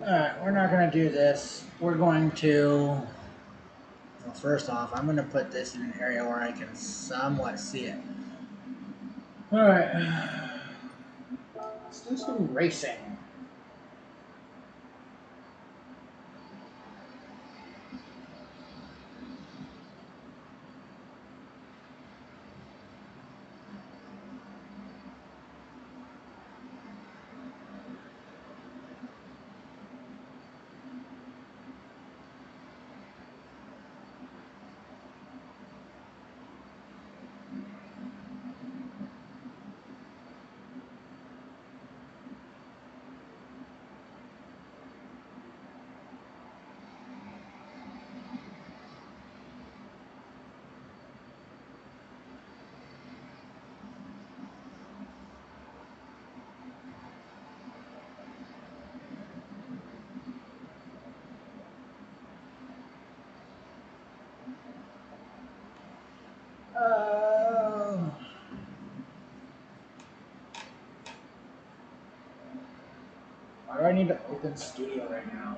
Alright, we're not going to do this. We're going to... Well, first off, I'm going to put this in an area where I can somewhat see it. Alright. Let's do some racing. Why do I need to open studio right now?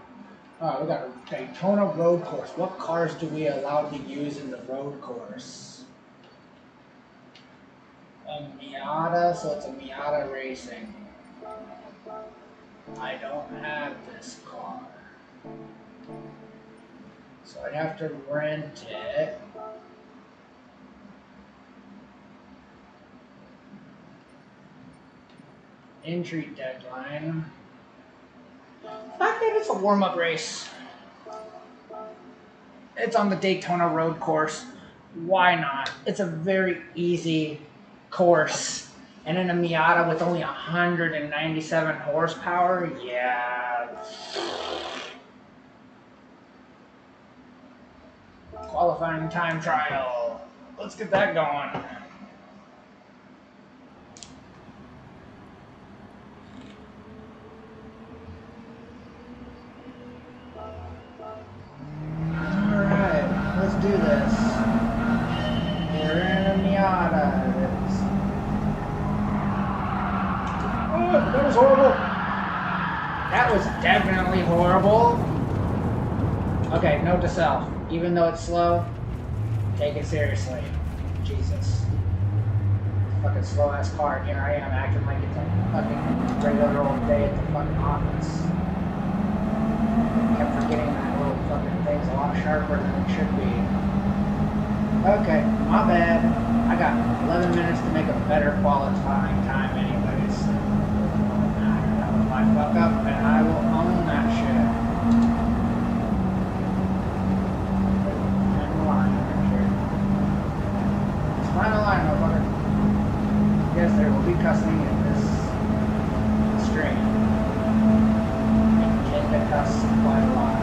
Oh, we got a Daytona road course. What cars do we allow to use in the road course? A Miata, so it's a Miata Racing. I don't have this car. So I'd have to rent it. Entry deadline. I think it's a warm-up race. It's on the Daytona road course. Why not? It's a very easy course. And in a Miata with only 197 horsepower, yeah. Qualifying time trial. Let's get that going. Do this. We're in a Miata. Oh, that was horrible. That was definitely horrible. Okay, note to self. Even though it's slow, take it seriously. Jesus. Fucking slow ass car. And here I am acting like it's a fucking regular old day at the fucking office. Kept forgetting that little fucking thing's a lot sharper than it should be. Okay, my bad. I got 11 minutes to make a better qualifying time anyways. That was my fuck up, and I will own that shit. Find the line right here. Just find the line, motherfucker. Yes, there will be cussing in this stream. The cuss quite a lot.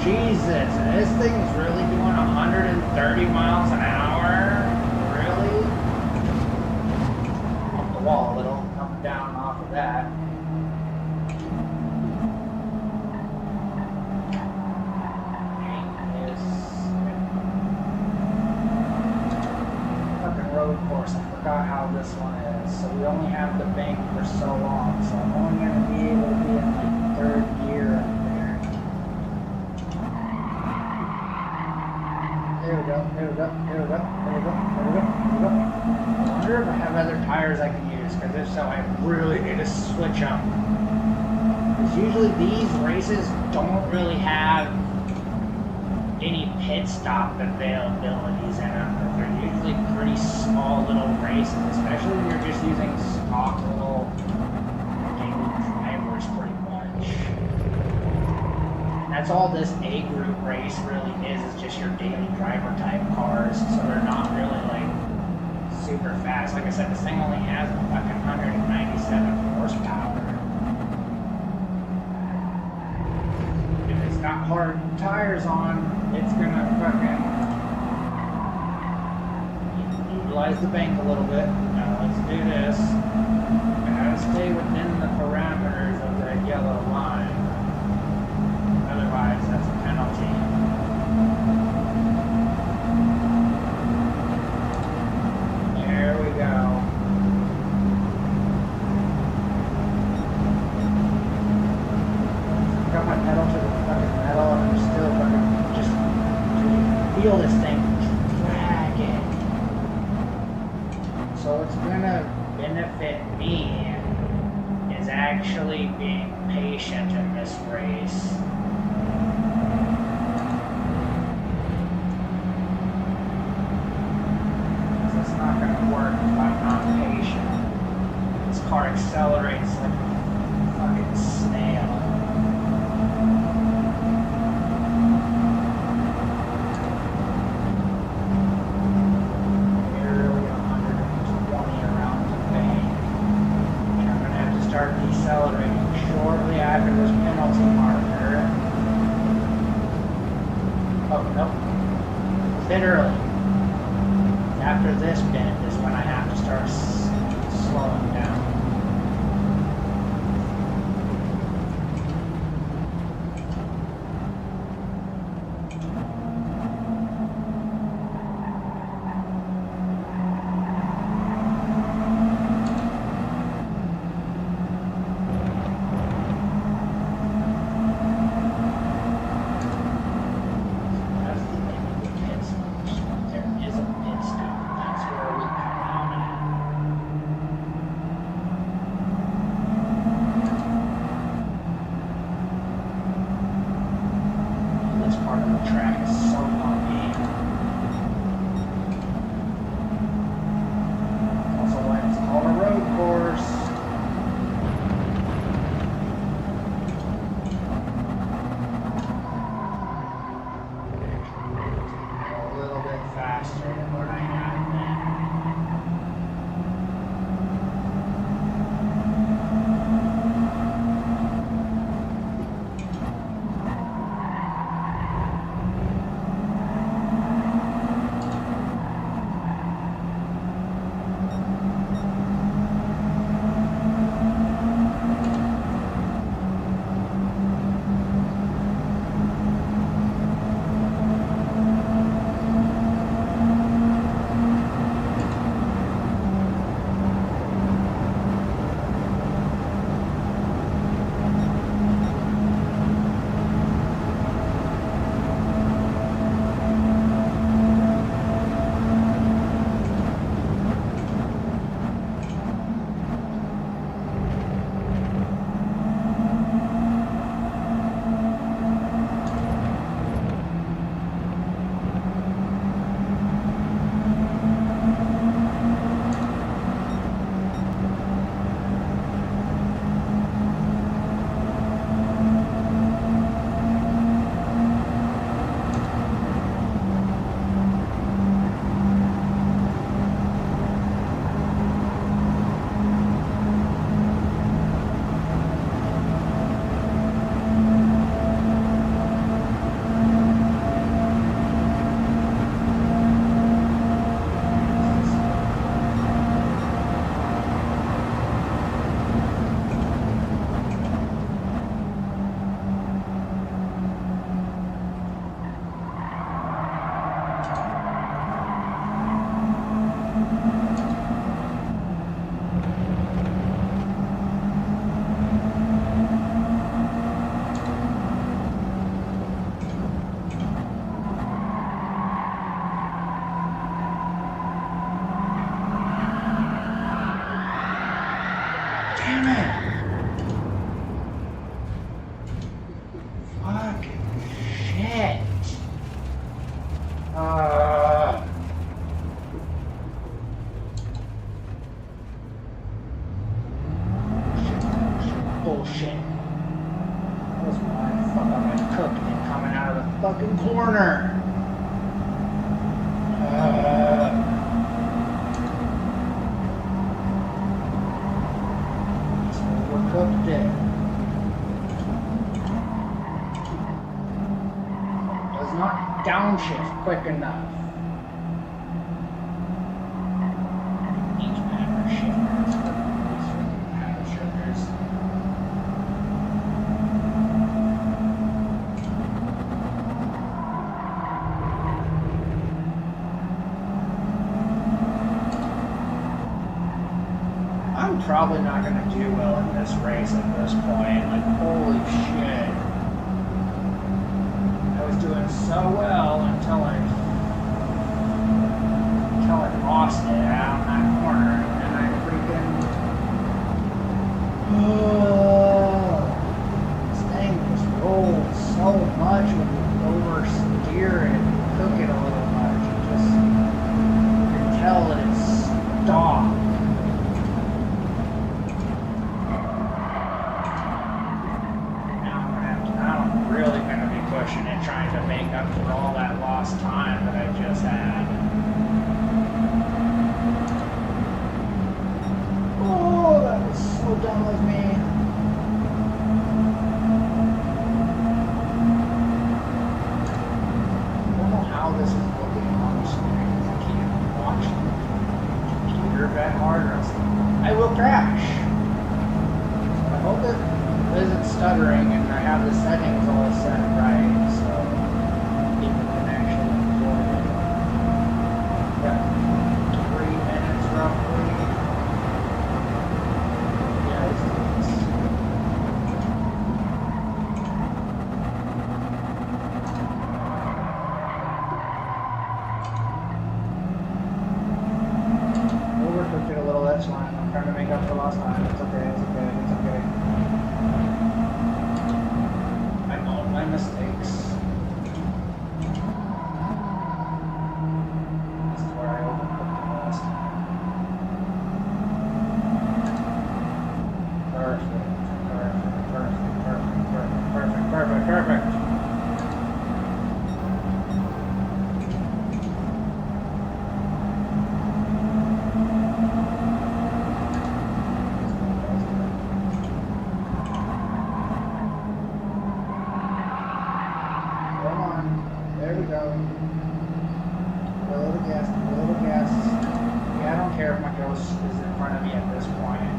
Jesus, this thing is really doing 130 miles an hour? Really? Off the wall a little, up and down off of that. Fucking road course, I forgot how this one is. So we only have the bank for so long, so I'm only going to be able to be in like third gear up there. There we go, there we go, there we go, there we go, there we go, there we go. I wonder if I have other tires I can use, because if so, I really need to switch them. Because usually these races don't really have any pit stop availabilities in them. They're usually pretty small little races, especially when you're just using stock little pretty much. That's all this A group race really is just your daily driver type cars, so they're not really like super fast. Like I said, this thing only has a fucking 197 horsepower. If it's got hard tires on, it's gonna fucking utilize the bank a little bit. Now let's do this. I gotta stay within the parameters of that yellow line. Otherwise, that's a penalty. There we go. metal to the fucking metal, and I'm still fucking just feel this thing dragging. So what's gonna benefit me is actually being patient in this race. It's not gonna work if I'm not patient. This car accelerates like a fucking snail. Nearly 120 around the bank. And I'm gonna have to start decelerating shortly after this penalty marker. Oh, nope. A bit early. After this bend is when I have to start slowing down. Bullshit. That was my fuck. I'm gonna cook it coming out of the fucking corner. Just overcooked it. Does not downshift quick enough. Each power shifters. Power shifters. I'm probably not going to do well in this race at this point. Like, holy shit. so much when you oversteer it and cook it a little much. You can tell that it's stopped. Now I'm really going to be pushing it, trying to make up for all that lost time that I just had. Oh, that was so dumb of me. This is looking on the screen. I can't watch the computer that hard or else I will crash. So I hope it isn't stuttering and I have the settings all set right so people can actually enjoy it. Yeah, 3 minutes roughly. Yeah, it's overcooked it a little, that's fine. I'm trying to make up for lost time. It's okay, it's okay, it's okay. I own my mistakes. This is where I overcooked it last time. Perfect. There we go. A little gas, a little gas. Yeah, I don't care if my ghost is in front of me at this point.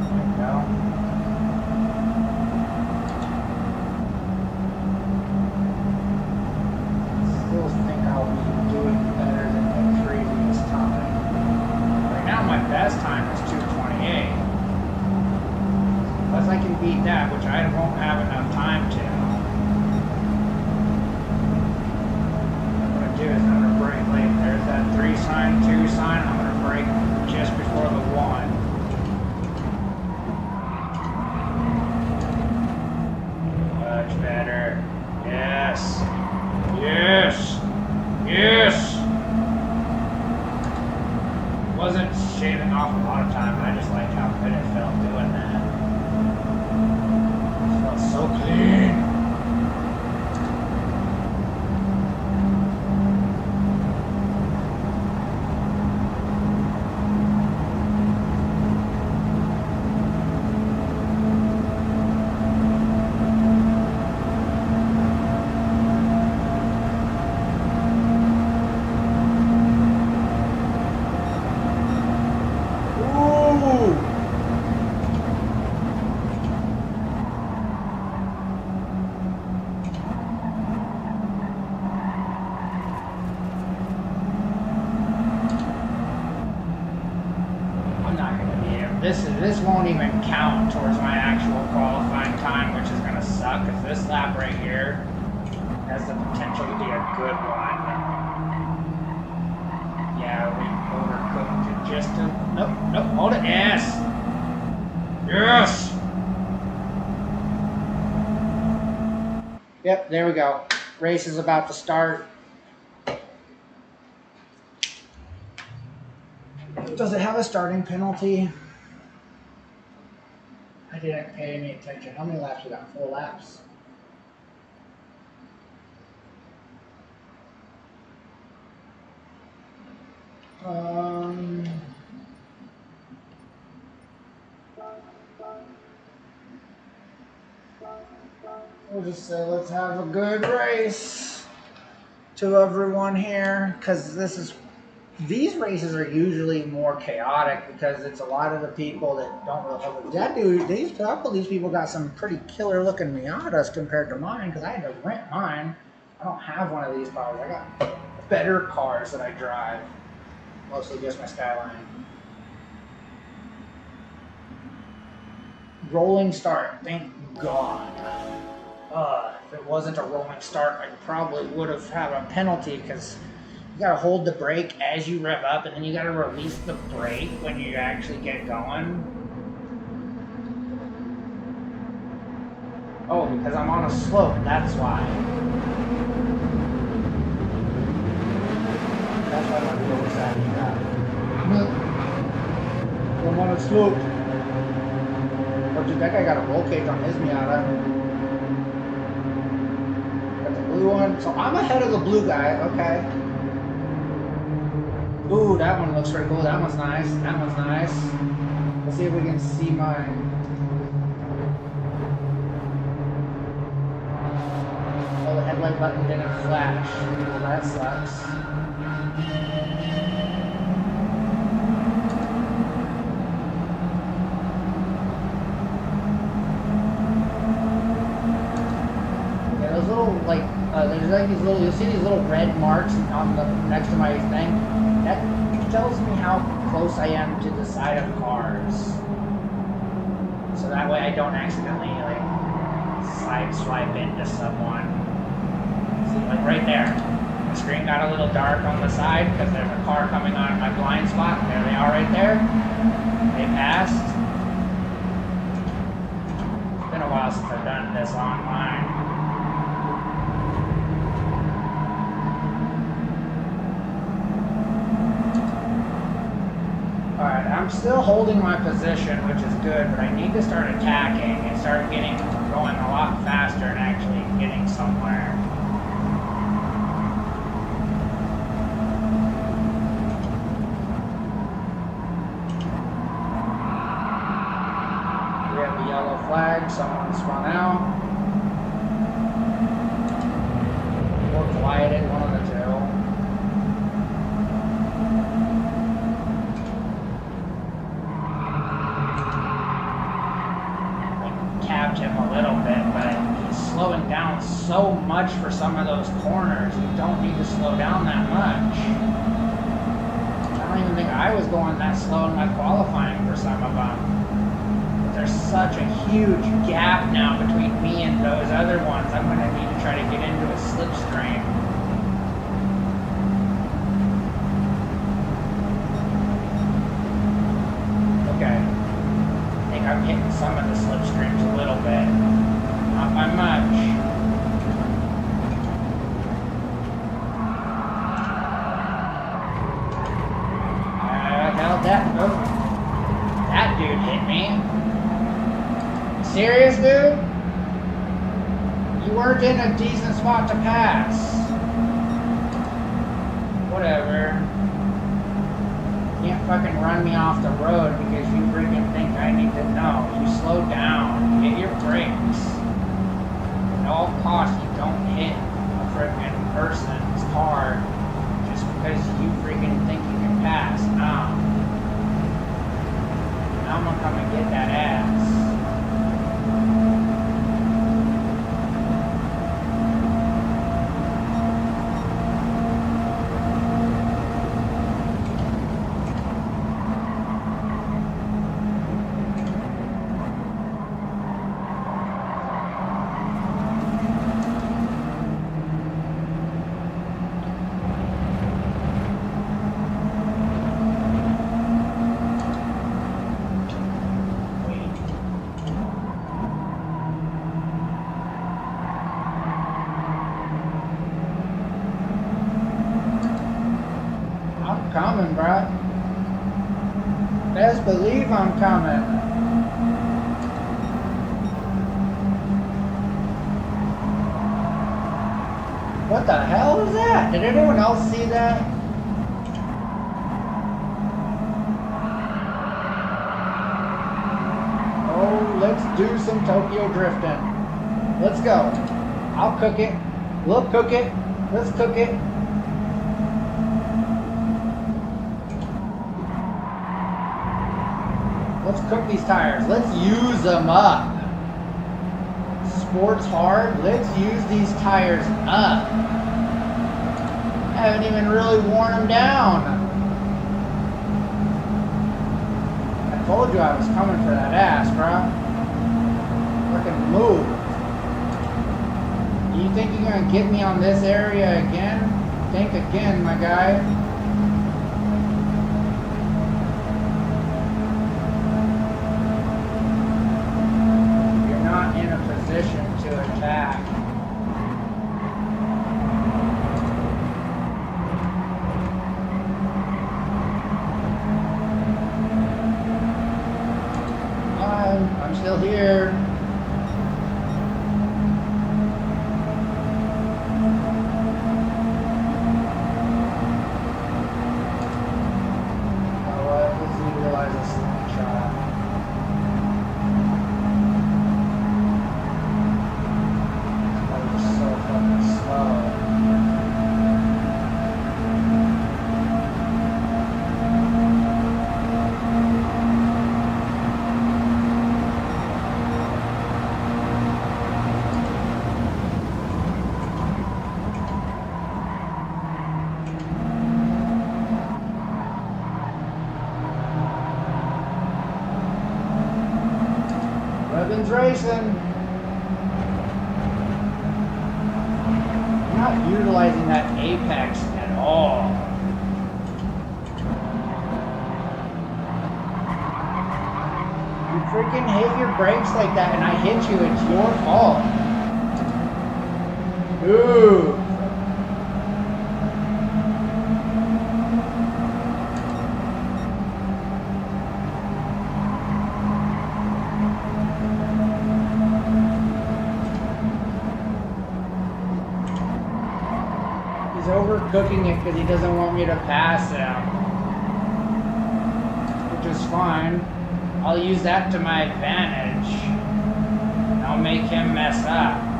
There we go. Still think I'll be doing better than the previous time. Right now my best time is 2:28. Unless I can beat that, which I won't have enough time to. What I'm going to do is I'm going to brake late. There's that 3 sign, 2 sign. I'm going to brake just before the 1. Much better. Yes. Yes. Yes! Wasn't shaving off a lot of time, but I just liked how good it felt doing that. It felt so clean. This won't even count towards my actual qualifying time, which is going to suck, because this lap right here has the potential to be a good one. Yeah, we overcooked it just a... Nope, hold it. Yes! Yes! Yep, there we go. Race is about to start. Does it have a starting penalty? I didn't pay any attention. How many laps we got? 4 laps? We'll just say let's have a good race to everyone here, because these races are usually more chaotic because it's a lot of the people that don't really have a couple of these people got some pretty killer looking Miatas compared to mine, because I had to rent mine. I don't have one of these cars. I got better cars that I drive. Mostly just my Skyline. Rolling start, thank God. If it wasn't a rolling start, I probably would have had a penalty because you gotta hold the brake as you rev up, and then you gotta release the brake when you actually get going. Oh, because I'm on a slope, that's why. That's why I'm on the lower side of the car. I'm on a slope. Oh, dude, that guy got a roll cage on his Miata. Got the blue one. So I'm ahead of the blue guy, okay. Ooh, that one looks pretty cool. That one's nice. That one's nice. Let's see if we can see mine. Oh, the headlight button didn't flash. Well, that sucks. There's like these little, you'll see these little red marks on the next to my thing. That tells me how close I am to the side of cars. So that way I don't accidentally like side swipe into someone. See, like right there, the screen got a little dark on the side because there's a car coming on my blind spot. There they are right there. They passed. It's been a while since I've done this online. Alright, I'm still holding my position, which is good, but I need to start attacking and start going a lot faster and actually getting somewhere. We have the yellow flag, someone spun out. Or quieted, one of the two. Him a little bit, but he's slowing down so much for some of those corners. You don't need to slow down that much. I don't even think I was going that slow in my qualifying for some of them. But there's such a huge gap now between me and those other ones. I'm going to need to try to get into a slipstream. Okay. I'm hitting some of the slipstreams a little bit. Not by much. Hell, that dude hit me. Serious, dude? You weren't in a decent spot to pass. Whatever. You can't fucking run me off the road because you freaking think I need to know. You slow down. Hit your brakes. At all costs, you don't hit a freaking person's car just because you freaking think you can pass. No. Now I'm gonna come and get that ass. Coming, bro. Best believe I'm coming. What the hell is that? Did anyone else see that? Oh, let's do some Tokyo drifting. Let's go. I'll cook it. We'll cook it. Let's cook it. Let's cook these tires. Let's use them up. Sports hard. Let's use these tires up. Haven't even really worn them down. I told you I was coming for that ass, bro. Fucking move. You think you're gonna get me on this area again? Think again, my guy. You're not in a position to attack. I'm still here. Racing. I'm not utilizing that apex at all. You freaking hit your brakes like that and I hit you, it's your fault. Ooh. Overcooking it because he doesn't want me to pass him, which is fine. I'll use that to my advantage. I'll make him mess up.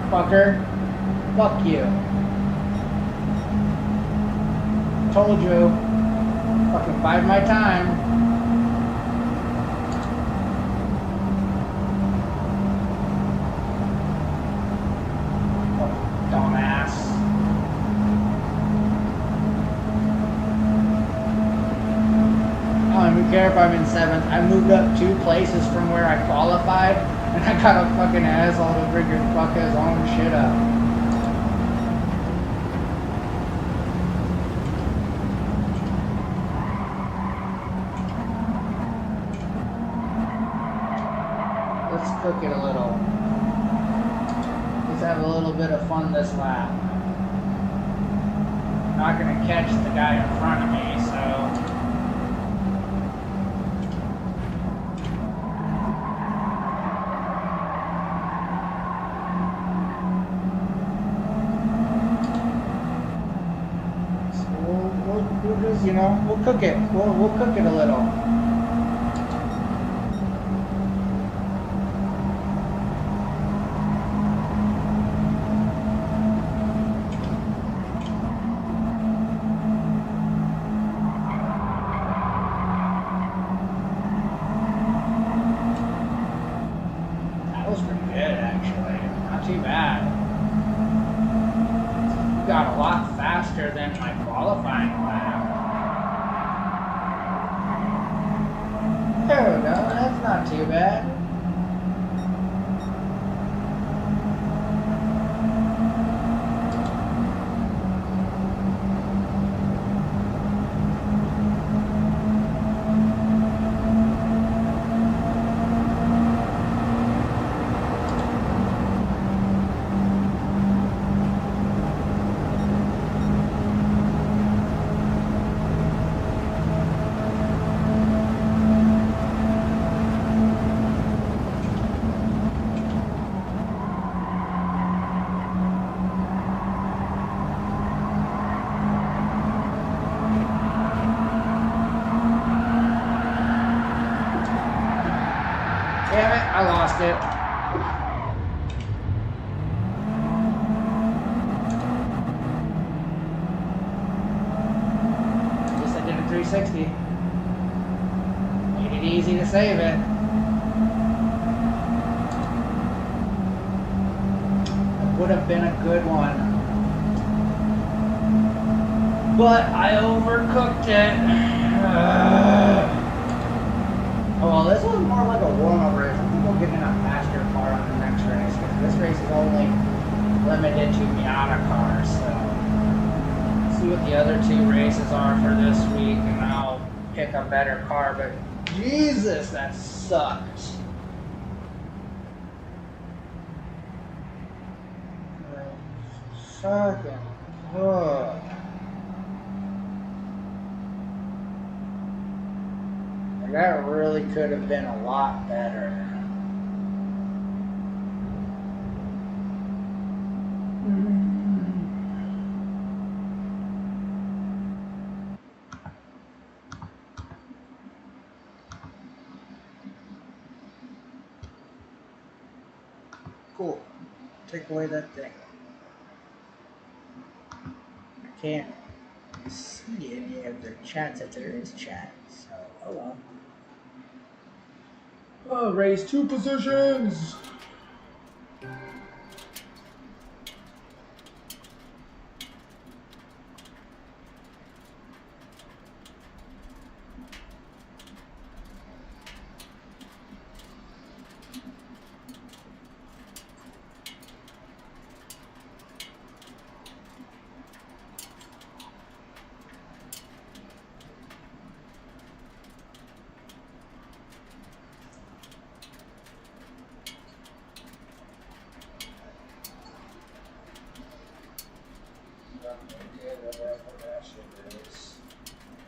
Fucker. Fuck you. Told you. Fucking bide my time. Oh, dumbass. I don't even care if I'm in 7th. I moved up 2 places from where I qualified. And I got a fucking asshole to freaking fuck his own shit up. Let's cook it a little. Let's have a little bit of fun this lap. Not gonna catch the guy in front of me, so... You know, we'll cook it. We'll cook it a little. That was pretty good, actually. Not too bad. You got a lot faster than my qualifying lap. There we go, that's not too bad. save it. It would have been a good one. But I overcooked it. Oh, well, this was more like a warm-up race. I think we'll get in a faster car on the next race, because this race is only limited to Miata cars. So, see what the other two races are for this week, and I'll pick a better car. But Jesus, that sucked. Fucking ugh. That really could have been a lot better. Cool. Take away that thing. I can't see any of their chats if there is chat. So, oh well. Oh, raise 2 positions.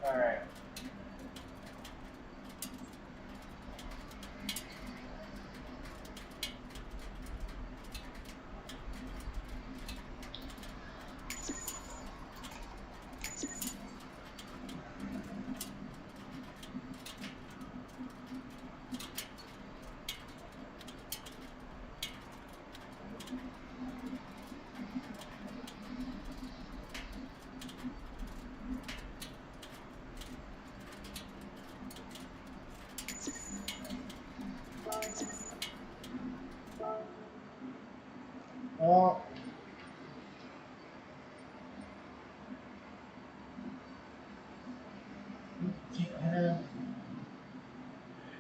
Alright. Well,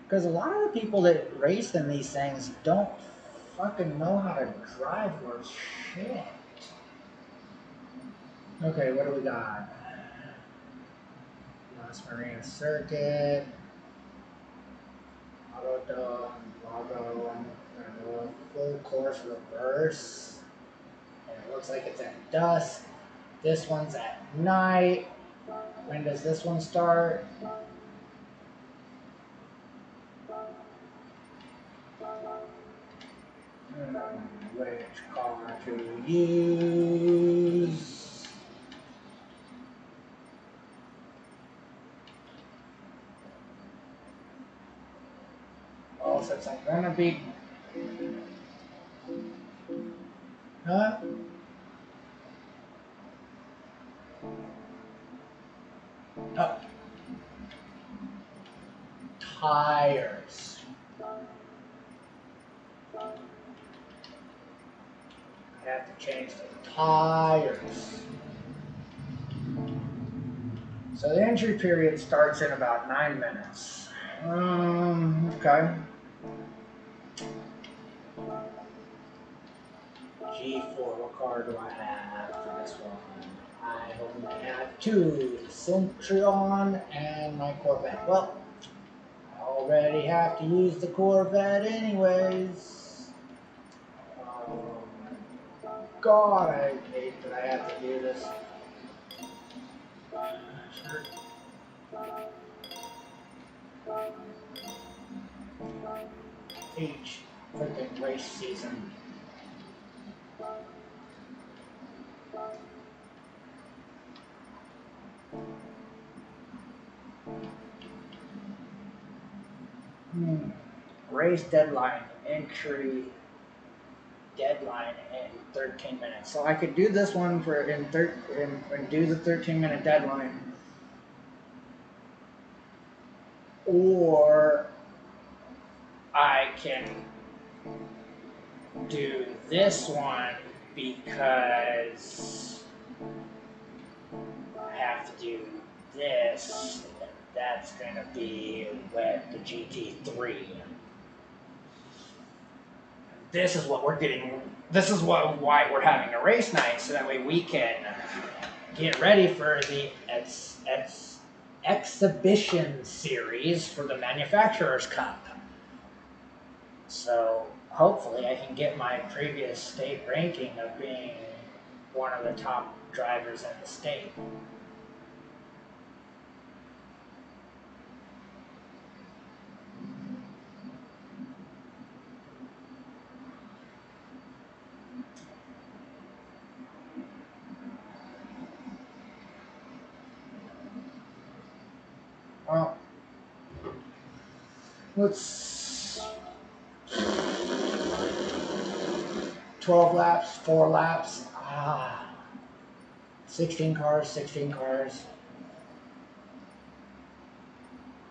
because a lot of the people that race in these things don't fucking know how to drive worth shit. Okay, what do we got? Las Marina Circuit, Autodome, Lago, full course reverse. And it looks like it's at dusk. This one's at night. When does this one start? Which car to use? Oh, since I'm gonna be... Huh? Oh. Tires. I have to change the tires. So the entry period starts in about 9 minutes. Okay. G4, what car do I have for this one? I only have 2, the Centurion and my Corvette. Well, I already have to use the Corvette anyways. God, I hate that I have to do this. Sure. Each freaking race season. Race deadline, entry deadline in 13 minutes. So I could do this one for and do the 13-minute deadline, or I can do this one because I have to do this, and that's going to be with the GT3. This is what we're getting. This is why we're having a race night, so that way we can get ready for the exhibition series for the Manufacturers Cup. So hopefully I can get my previous state ranking of being one of the top drivers in the state. Well, let's 12 laps, 4 laps. 16 cars, 16 cars.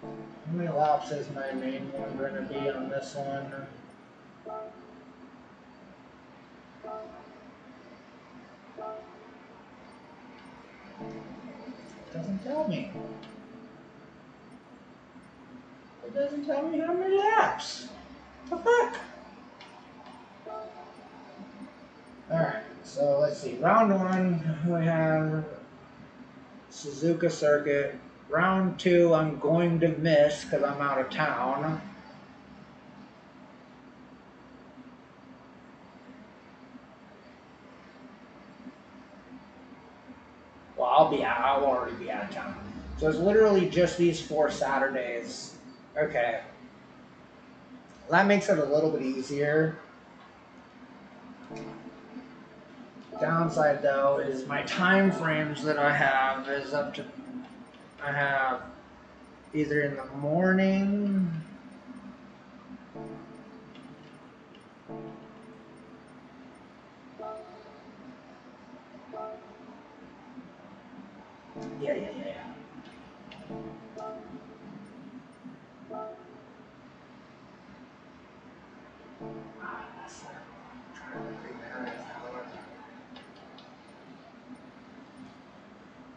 How many laps is my main one going to be on this one? It doesn't tell me. It doesn't tell me how many laps. What the fuck? Alright, so let's see. Round 1, we have Suzuka Circuit. Round 2, I'm going to miss because I'm out of town. Well, I'll already be out of town. So it's literally just these 4 Saturdays. Okay. That makes it a little bit easier. Downside though is my time frames that I have is up to, I have either in the morning, yeah.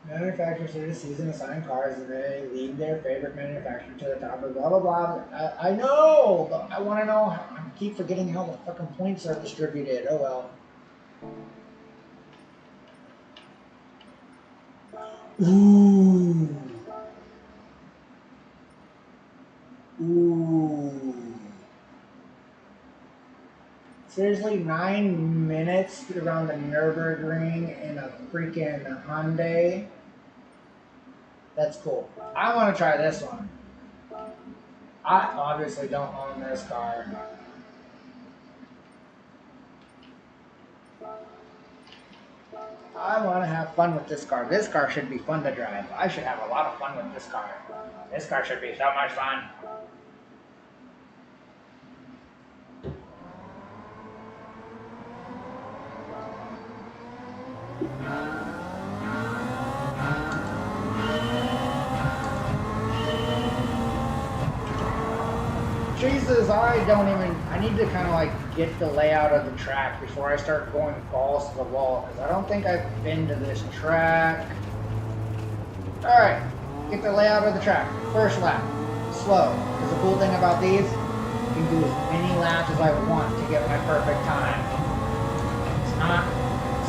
Manufacturers through the season assign cars and they lead their favorite manufacturer to the top of blah blah blah. I know, but I want to know. I keep forgetting how the fucking points are distributed. Oh well. Ooh. Seriously, 9 minutes around the Nürburgring in a freaking Hyundai. That's cool. I want to try this one. I obviously don't own this car. I want to have fun with this car. This car should be fun to drive. I should have a lot of fun with this car. This car should be so much fun. Jesus, I need to kind of like get the layout of the track before I start going balls to the wall, because I don't think I've been to this track. Alright, get the layout of the track. First lap, slow. Because the cool thing about these, you can do as many laps as I want to get my perfect time. It's not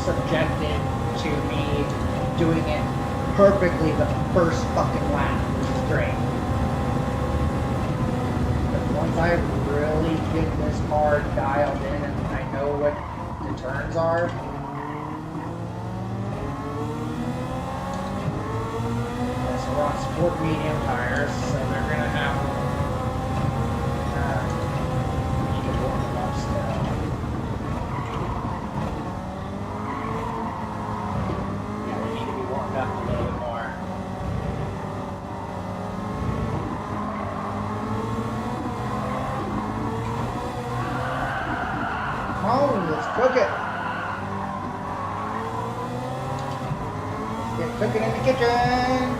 subjected to me doing it perfectly the first fucking lap, which is great. Once I really get this car dialed in and I know what the turns are, so we're on sport medium tires, so they're going to have we need to warm them up still. Yeah, they need to be warmed up a little bit more. Oh, let's cook it. Let's get cooking in the kitchen.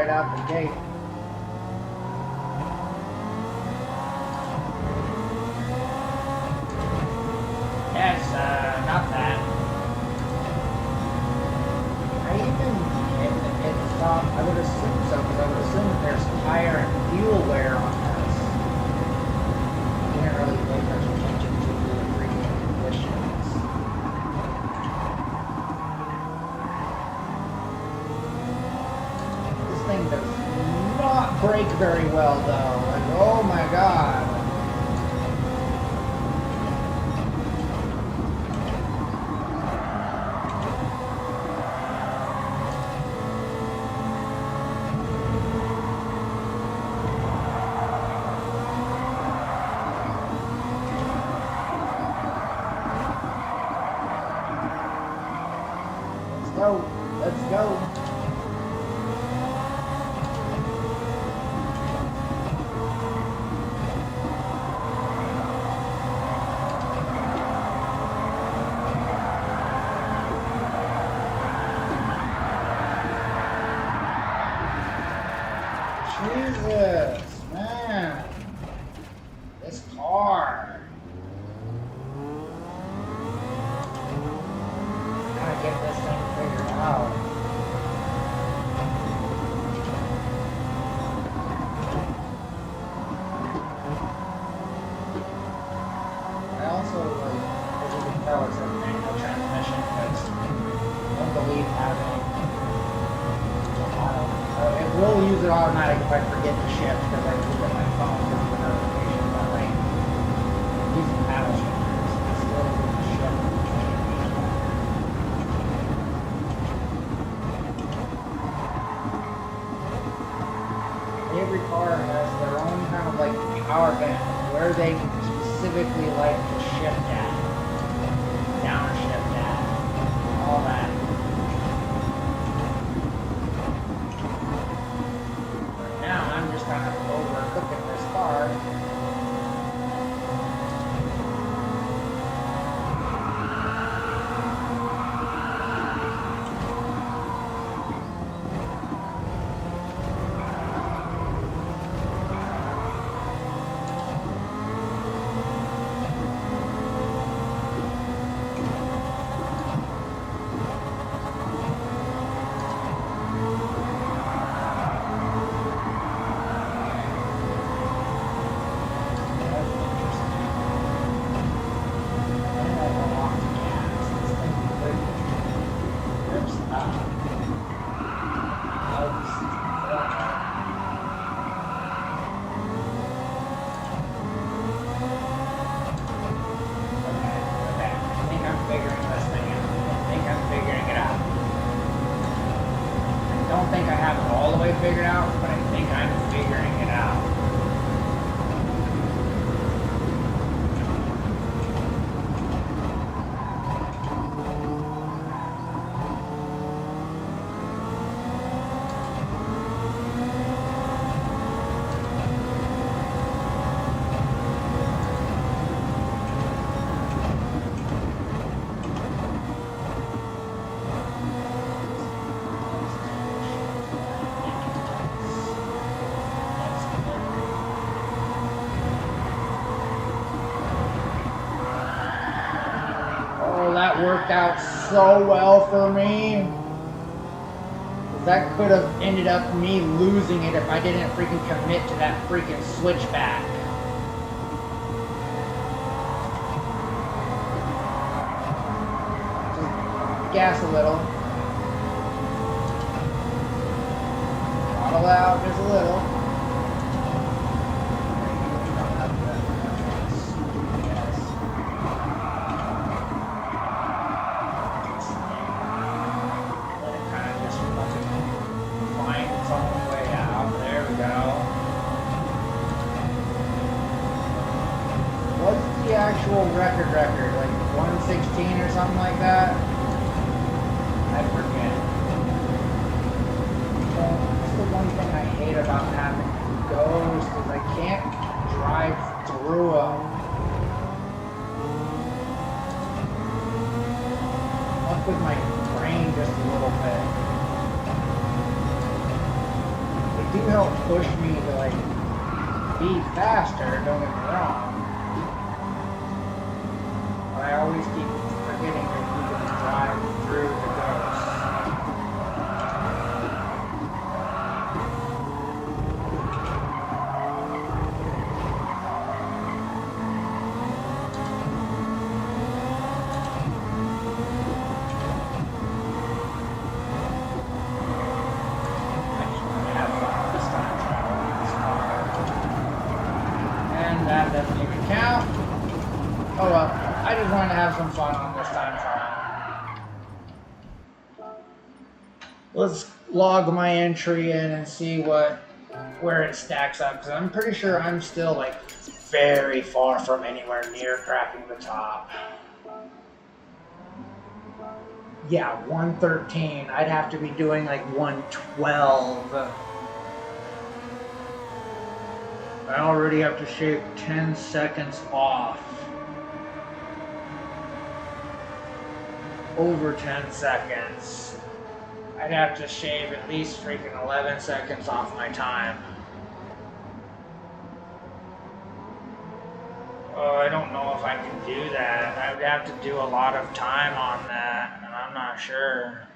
right out the gate. Yes, not that. I even hit the pit stop. I would assume so, because I would assume that there's tire and fuel wear on this. I didn't really pay much attention to the freaking conditions. This thing does not brake very well, though. Like, oh my god. Let's go. Jesus, man. This car. Gotta get this thing figured out. It's a manual transmission because I don't believe having it will use it automatic if I forget to shift because I look at my phone to the notification but like using paddle shifters I still need to shift and change. Every car has their own kind of like power band where they specifically like to shift at. Downshift that, all that. But now I'm just kind of overcooking this car. Figured out, but I think I'm figuring it out. That worked out so well for me. That could have ended up me losing it if I didn't freaking commit to that freaking switchback. Just gas a little. Throttle out just a little. Actual record, like 116 or something like that. I forget. That's the one thing I hate about having ghosts is I can't drive through them. Up with my brain just a little bit. do help push me to like be faster, don't get me wrong. But I always keep forgetting that you can drive through the ghosts. That doesn't even count. Oh well, I just wanted to have some fun on this time trial. Let's log my entry in and see where it stacks up, because I'm pretty sure I'm still like very far from anywhere near cracking the top. Yeah, 113. I'd have to be doing like 112. I already have to shave 10 seconds off. Over 10 seconds. I'd have to shave at least freaking 11 seconds off my time. Oh, I don't know if I can do that. I would have to do a lot of time on that, and I'm not sure.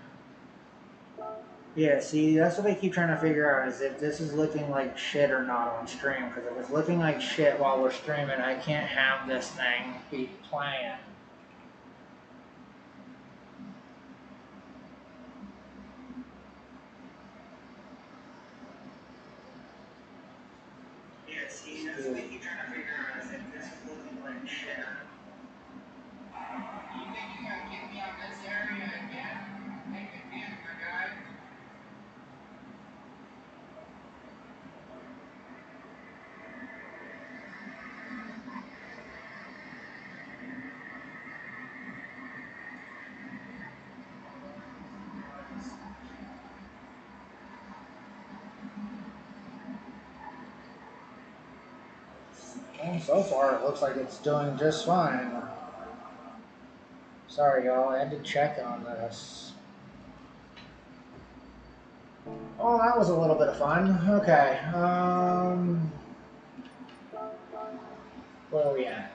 Yeah, see, that's what I keep trying to figure out, is if this is looking like shit or not on stream. Because if it's looking like shit while we're streaming, I can't have this thing be playing. Yeah, see, that's what I keep trying to figure out, is if this is looking like shit. You think you gotta get me on this area again? Make it again, my guy. 'Cause so far, it looks like it's doing just fine. Sorry, y'all, I had to check on this. Oh, that was a little bit of fun. Okay, where are we at?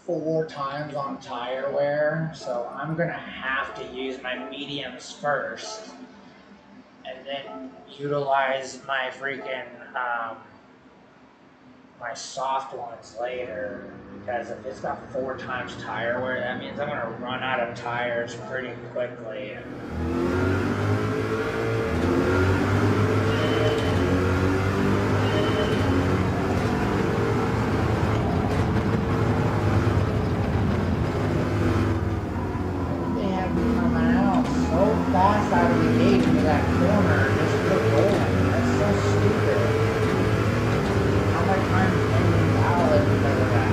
Four times on tire wear, so I'm gonna have to use my mediums first and then utilize my freaking my soft ones later, because if it's got 4 times tire wear, that means I'm gonna run out of tires pretty quickly. Fast out of the gate into that corner, just quit rolling. That's so stupid. How much time is invalid because of that?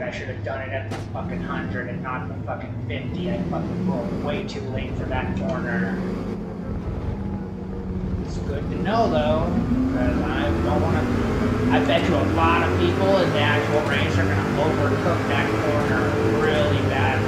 I should have done it at the fucking 100 and not the fucking 50. I fucking rolled way too late for that corner. It's good to know though, because I don't want to. I bet you a lot of people in the actual race are going to overcook that corner really badly.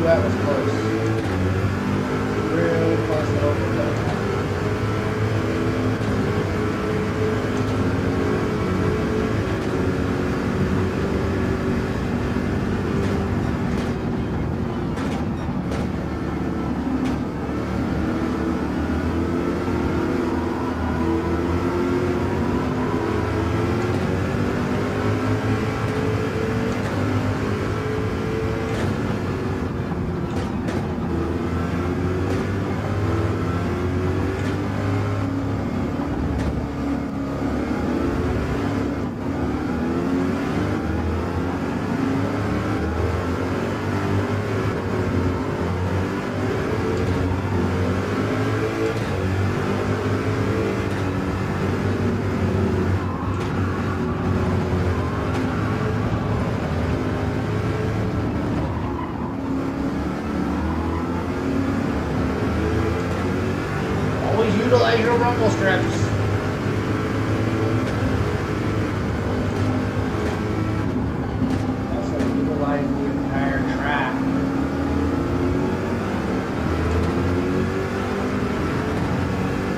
That was close. Really close to overcutting. Utilize your rumble strips. Also utilize the entire track.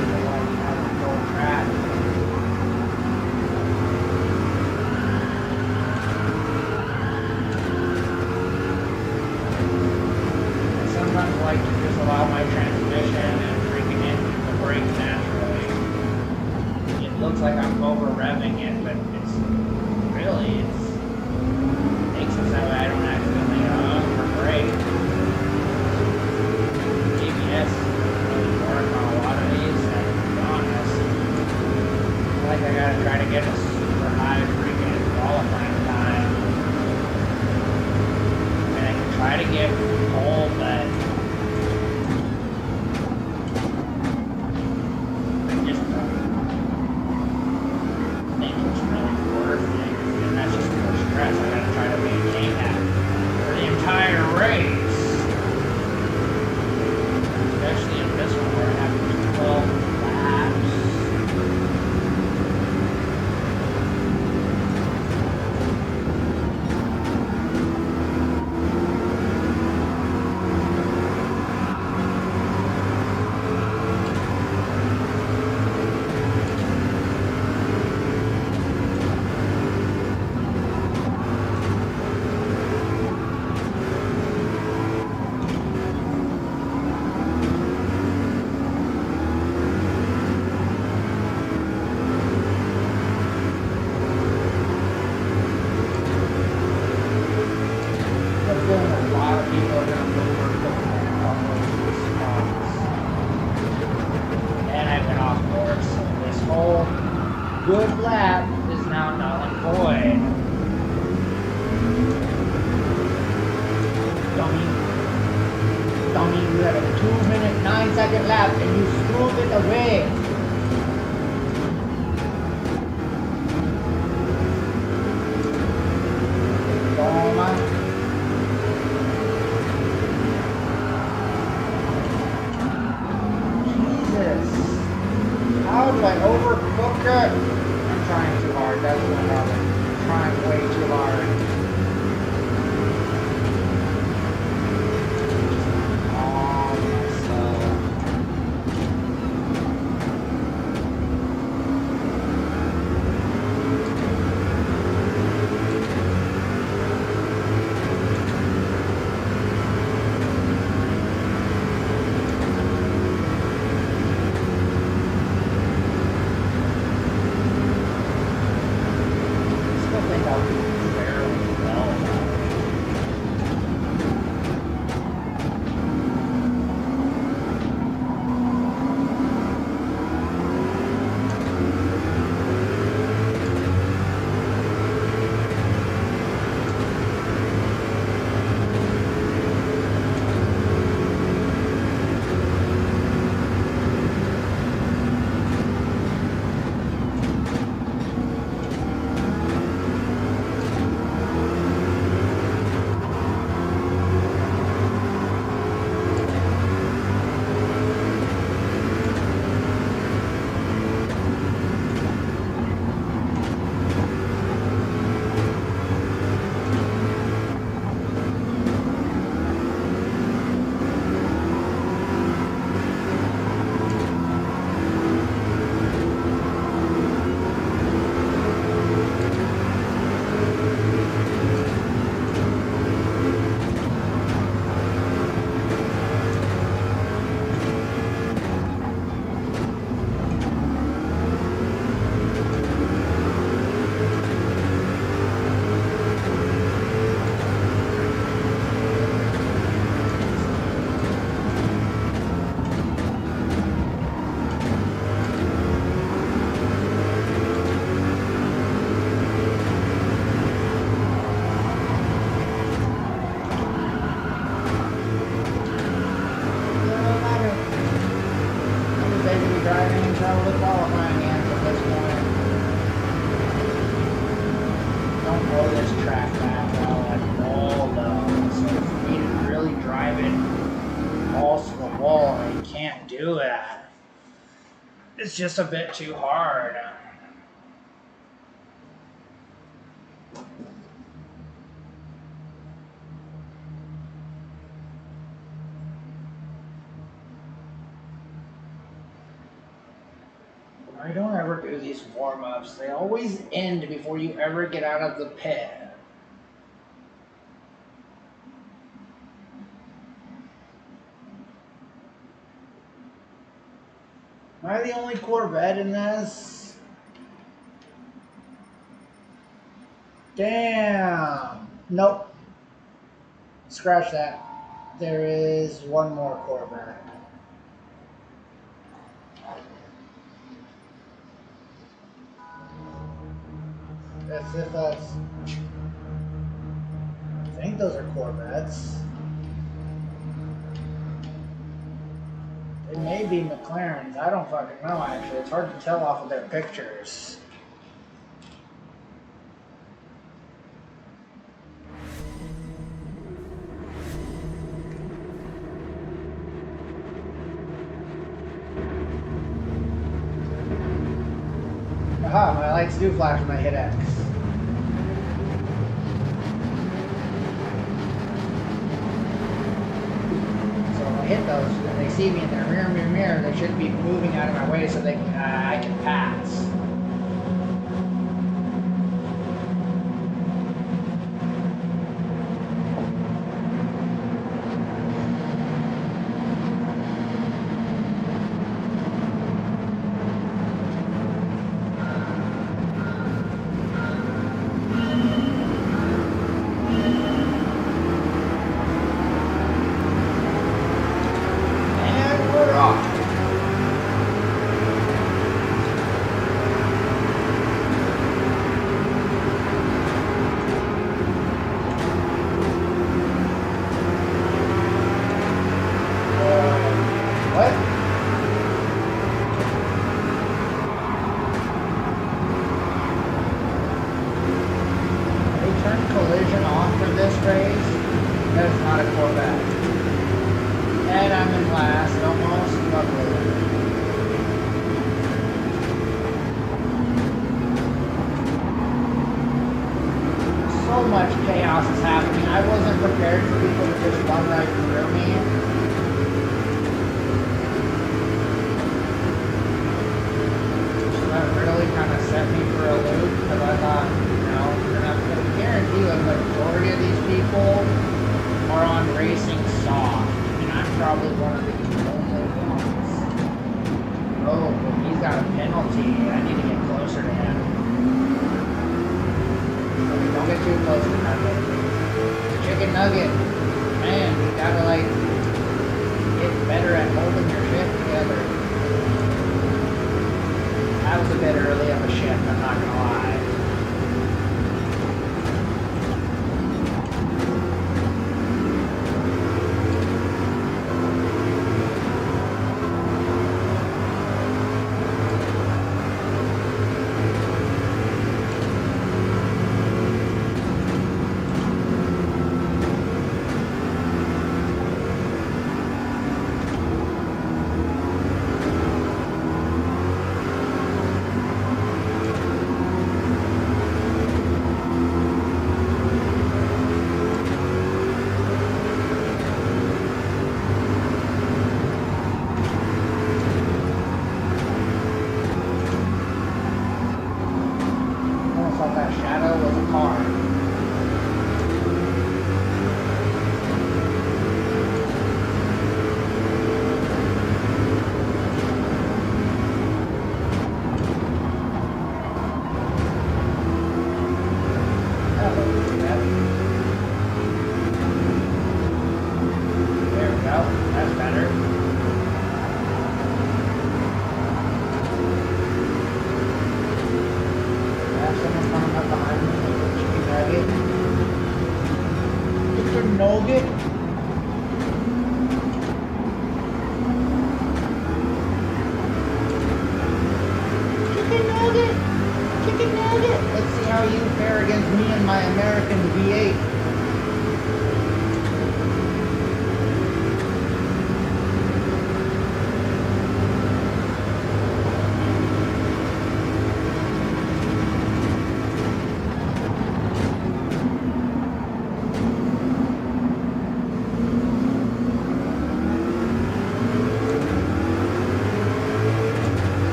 Utilize the whole track. I sometimes like to just allow my transmission and freaking engine to brake naturally. It looks like I'm over revving it, but it's really makes it so I don't accidentally brake. ABS really work on a lot of these, and to be honest, I feel like I gotta try to get a super high freaking qualifying time. And I can try to get pole, but I gotta try to maintain that. good lap is now null and void. Dummy. Dummy, you had a 2-minute, 9-second lap and you screwed it away. How do I overcook it? I'm trying too hard. That's what I'm trying way too hard. Oh, myself. It's just a bit too hard. I don't ever do these warm-ups. They always end before you ever get out of the pit. Am I the only Corvette in this? Damn. Nope. Scratch that. There is one more Corvette. That's if us. I think those are Corvettes. They may be McLarens. I don't fucking know, actually. It's hard to tell off of their pictures. Aha, my lights do flash when I hit X. So when I hit those, when they see me in their mirror, they should be moving out of my way so they can, I can pass. What? They turned collision off for this race. That is not a Corvette. And I'm in last, almost. Lovely. So much chaos is happening. I wasn't prepared for people to just run right through me. So that really kind of set me for a loop because I thought, you know, you're not going to guarantee that the majority of these people are on racing soft. And I'm probably one of the only ones. Oh, but he's got a penalty. I need to get closer to him. Don't get too close to Nugget. Chicken Nugget. Man, you gotta like get better at holding your shit together. That was a bit early of a shift, I'm not gonna lie.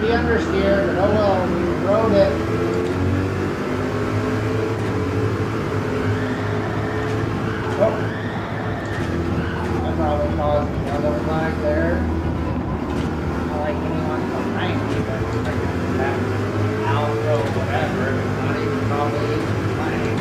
Understeer, but oh well, we rode it. Oh, that probably caused another flag there. Not like anyone behind me, but that outro, whatever, it's not even probably even playing.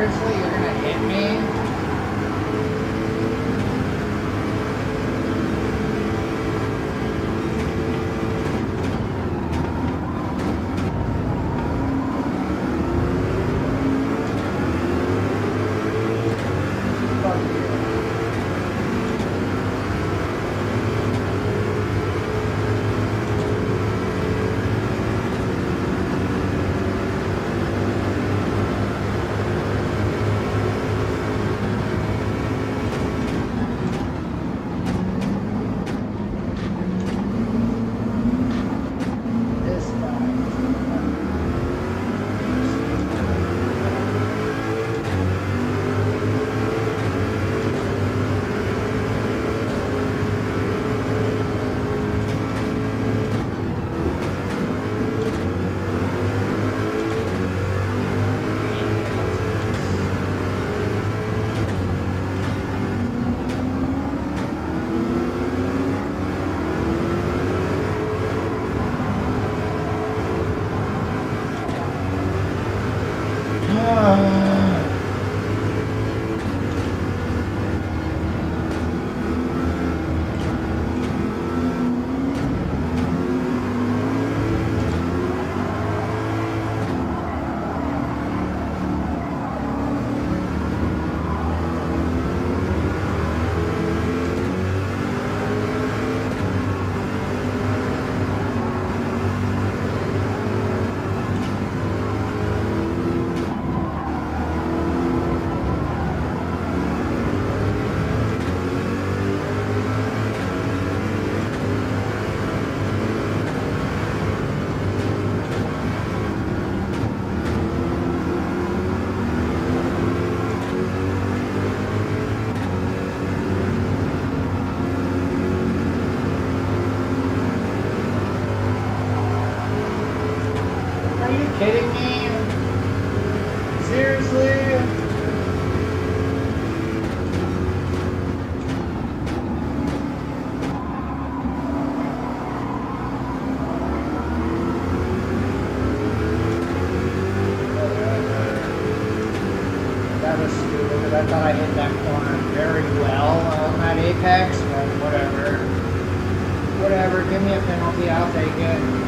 Seriously, you're gonna hit me? Are you kidding me? Seriously? That was stupid because I thought I hit that corner very well on that apex, but whatever. Whatever, give me a penalty, I'll take it.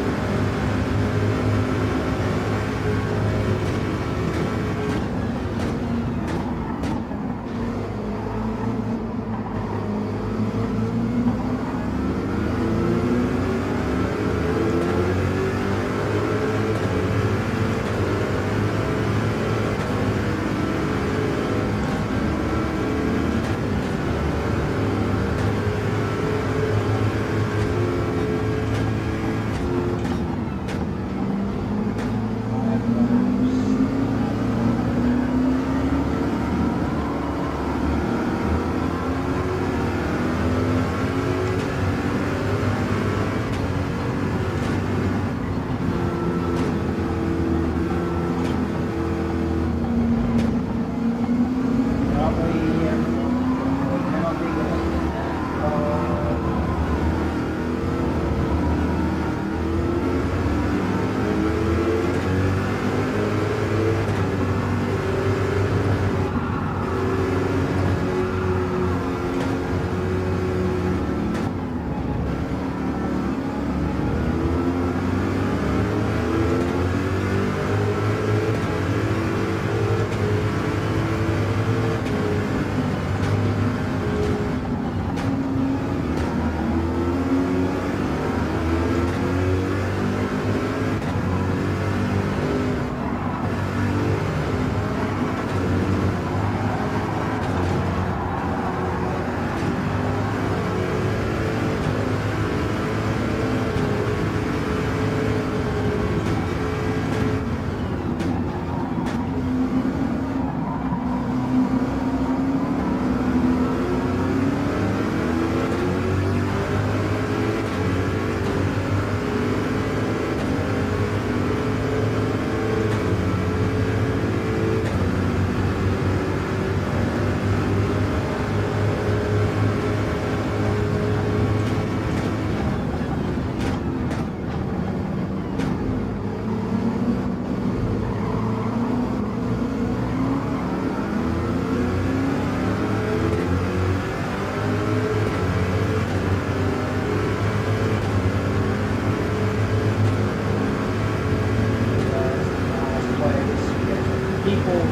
people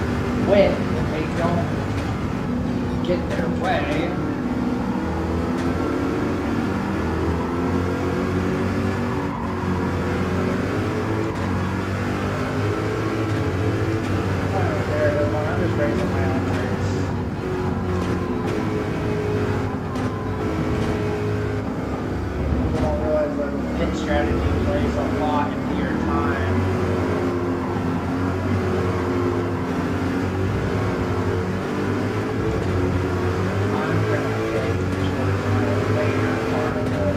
win when they don't get their way. I'm just raising my own race. People don't realize that pit strategy plays a lot into your time. I'm gonna take towards my later part of it.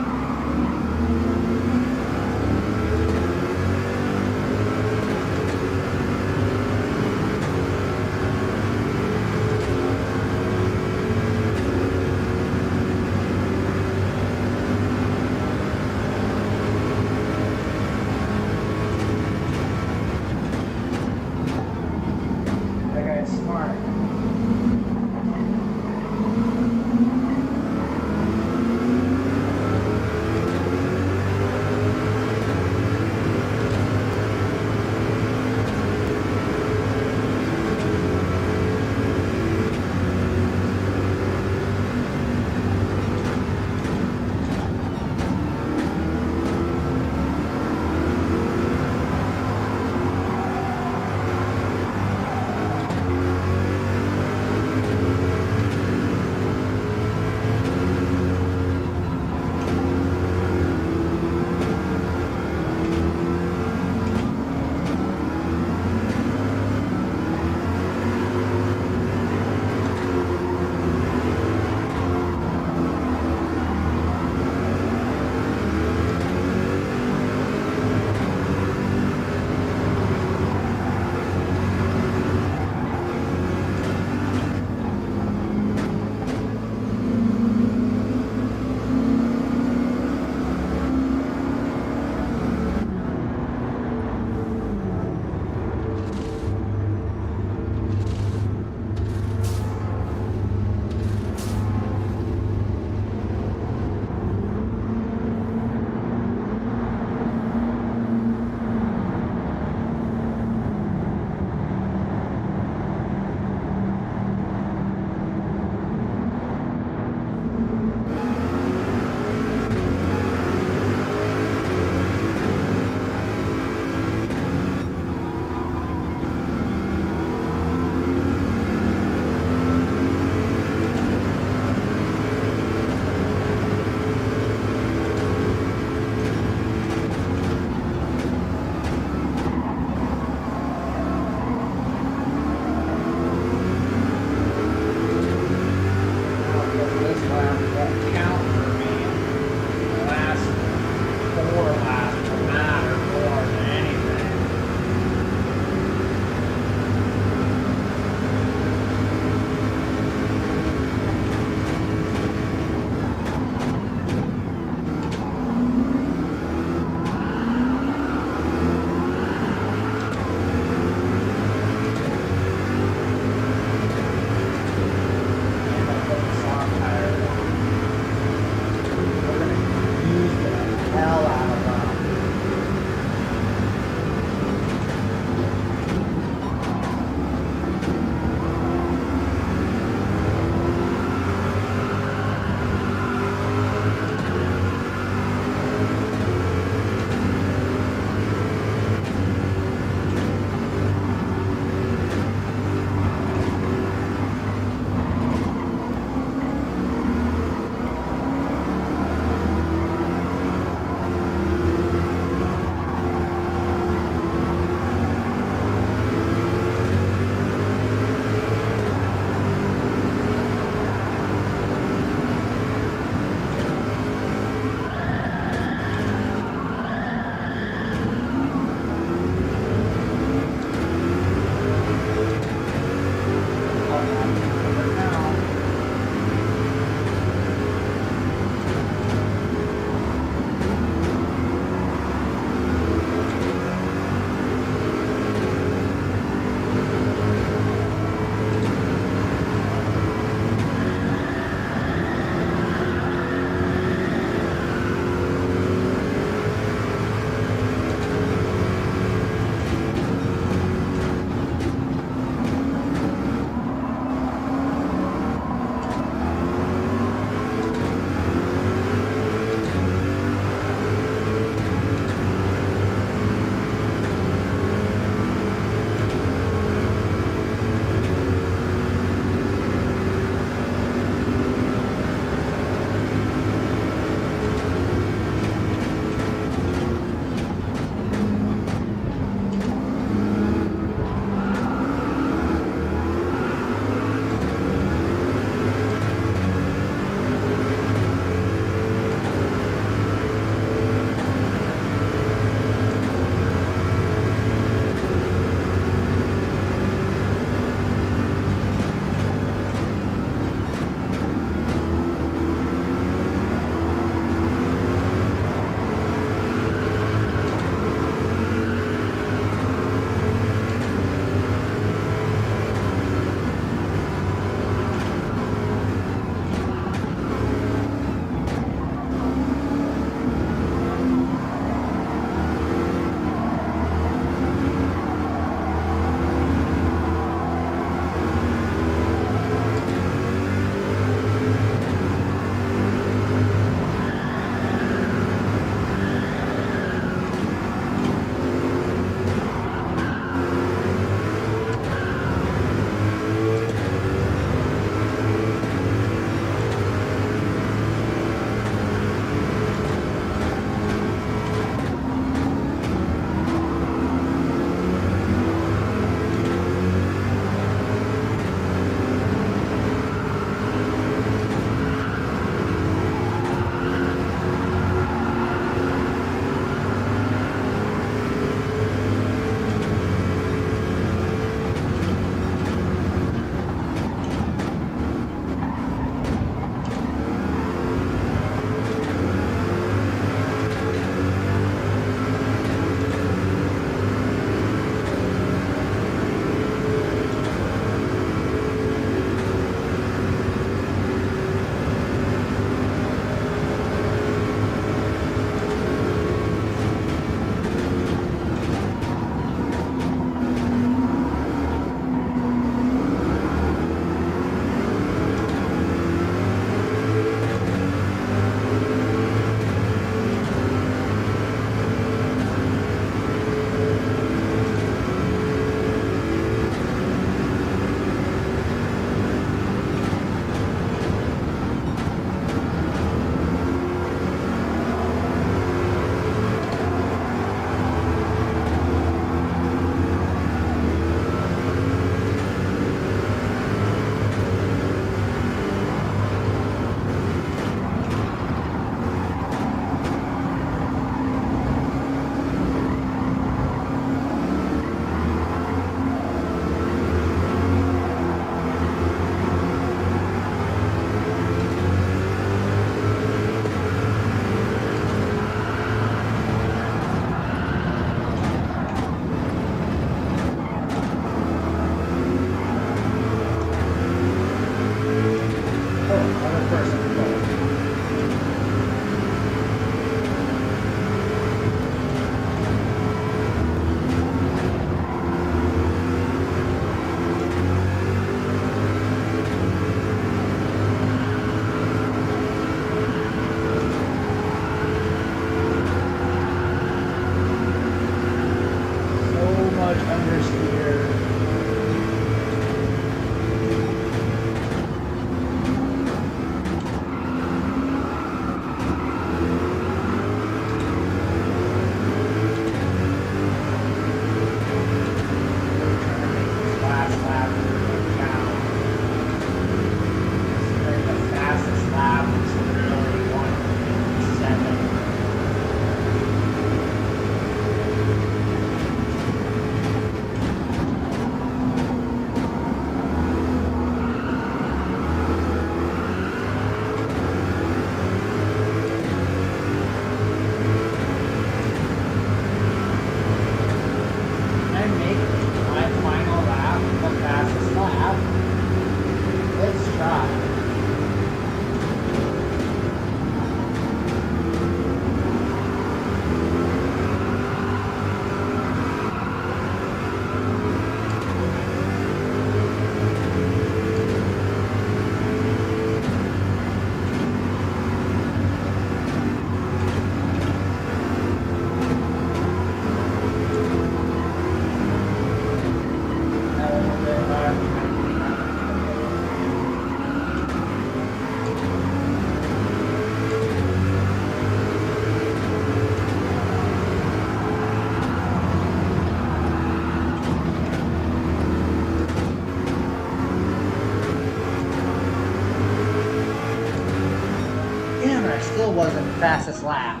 I still wasn't the fastest lap.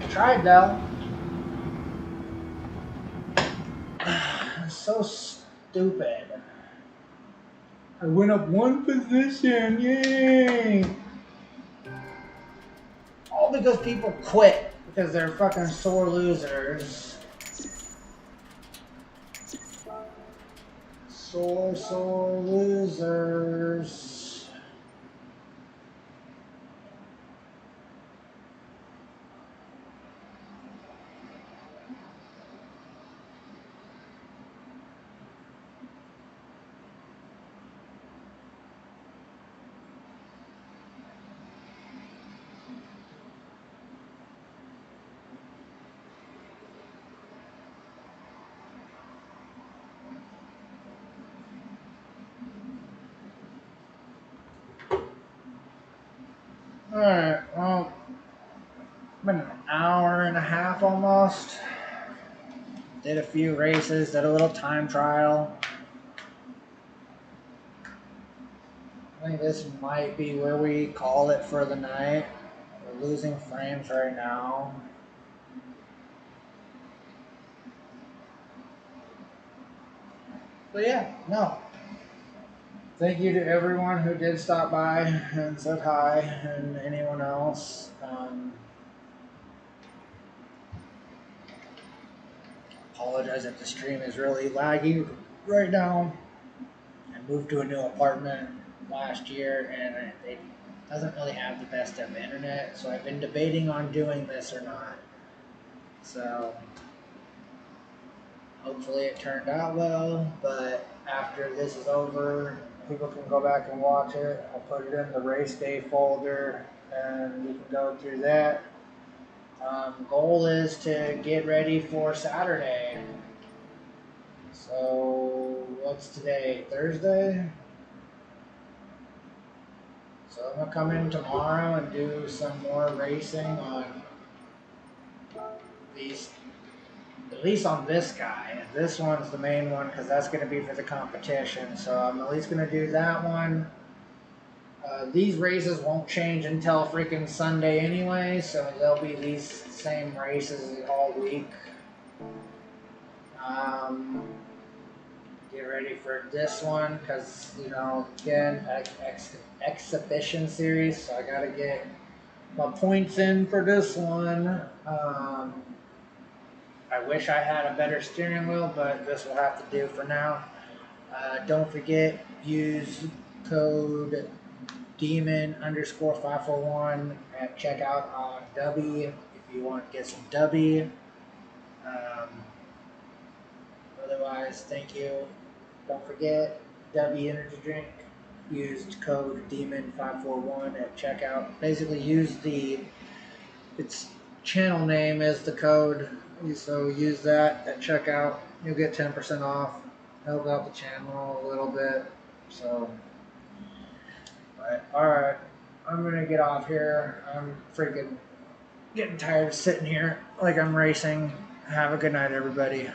I tried though. So stupid. I went up one position, yay! All because people quit because they're fucking sore losers. Sore losers. Alright, well, been an hour and a half almost. Did a few races, did a little time trial. I think this might be where we call it for the night. We're losing frames right now. But yeah, no. Thank you to everyone who did stop by and said hi, and anyone else. Apologize if the stream is really laggy right now. I moved to a new apartment last year, and it doesn't really have the best of internet, so I've been debating on doing this or not. So hopefully it turned out well, but after this is over, people can go back and watch it. I'll put it in the race day folder, and we can go through that. Goal is to get ready for Saturday. So what's today? Thursday? So I'm gonna come in tomorrow and do some more racing on these, at least on this guy. This one's the main one because that's gonna be for the competition. So I'm at least gonna do that one. These races won't change until freaking Sunday anyway, so they'll be these same races all week. Get ready for this one because, you know, again, exhibition series, so I gotta get my points in for this one. I wish I had a better steering wheel, but this will have to do for now. Don't forget, use code demon_541 at checkout on W if you want to get some W. Otherwise, thank you. Don't forget, W Energy Drink. Used code demon541 at checkout. Basically, use its channel name as the code, so use that at checkout. You'll get 10% off. Help out the channel a little bit. So, but alright, I'm gonna get off here. I'm freaking getting tired of sitting here like I'm racing. Have a good night, everybody.